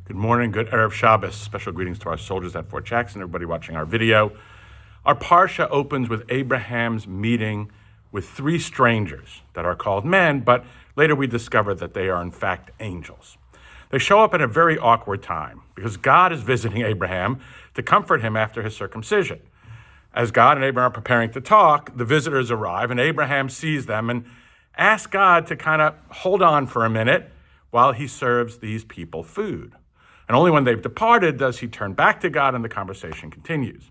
Good morning, good Erev Shabbos. Special greetings to our soldiers at Fort Jackson, everybody watching our video. Our Parsha opens with Abraham's meeting with three strangers that are called men, but later we discover that they are in fact angels. They show up at a very awkward time because God is visiting Abraham to comfort him after his circumcision. As God and Abraham are preparing to talk, the visitors arrive and Abraham sees them and asks God to kind of hold on for a minute while he serves these people food. And only when they've departed does he turn back to God and the conversation continues.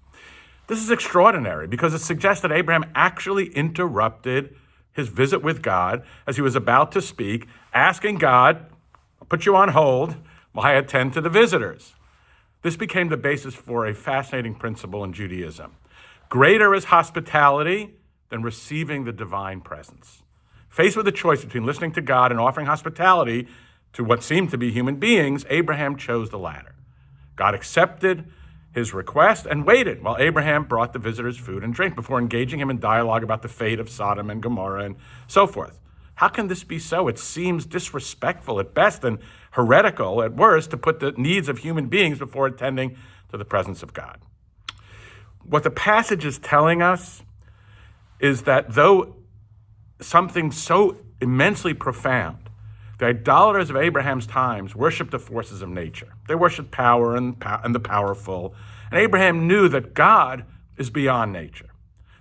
This is extraordinary because it suggests that Abraham actually interrupted his visit with God as he was about to speak, asking God, I'll put you on hold while I attend to the visitors. This became the basis for a fascinating principle in Judaism. Greater is hospitality than receiving the divine presence. Faced with the choice between listening to God and offering hospitality to what seemed to be human beings, Abraham chose the latter. God accepted his request and waited while Abraham brought the visitors food and drink before engaging him in dialogue about the fate of Sodom and Gomorrah and so forth. How can this be so? It seems disrespectful at best and heretical at worst to put the needs of human beings before attending to the presence of God. What the passage is telling us is that though something so immensely profound, the idolaters of Abraham's times worshiped the forces of nature. They worshiped power and the powerful. And Abraham knew that God is beyond nature.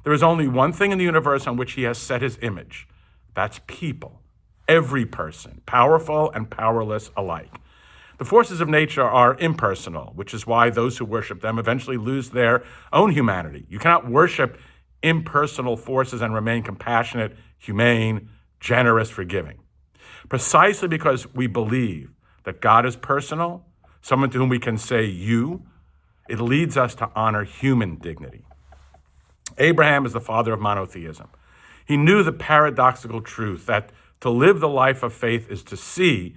There is only one thing in the universe on which he has set his image. That's people. Every person, powerful and powerless alike. The forces of nature are impersonal, which is why those who worship them eventually lose their own humanity. You cannot worship impersonal forces and remain compassionate, humane, generous, forgiving. Precisely because we believe that God is personal, someone to whom we can say you, it leads us to honor human dignity. Abraham is the father of monotheism. He knew the paradoxical truth that to live the life of faith is to see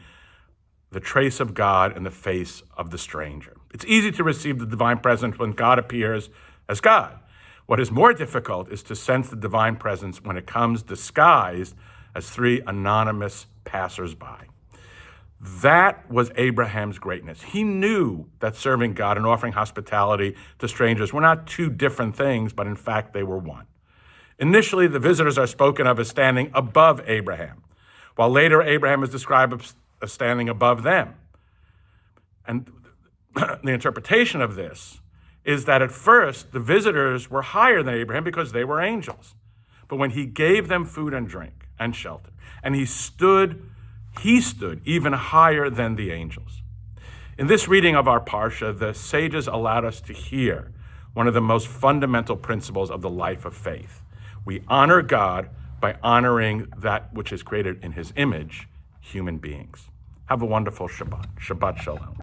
the trace of God in the face of the stranger. It's easy to receive the divine presence when God appears as God. What is more difficult is to sense the divine presence when it comes disguised as three anonymous passersby. That was Abraham's greatness. He knew that serving God and offering hospitality to strangers were not two different things, but in fact they were one. Initially, the visitors are spoken of as standing above Abraham, while later Abraham is described as standing above them. And the interpretation of this is that at first the visitors were higher than Abraham because they were angels. But when he gave them food and drink and shelter, and he stood even higher than the angels. In this reading of our Parsha, the sages allowed us to hear one of the most fundamental principles of the life of faith. We honor God by honoring that which is created in his image, human beings. Have a wonderful Shabbat. Shabbat Shalom.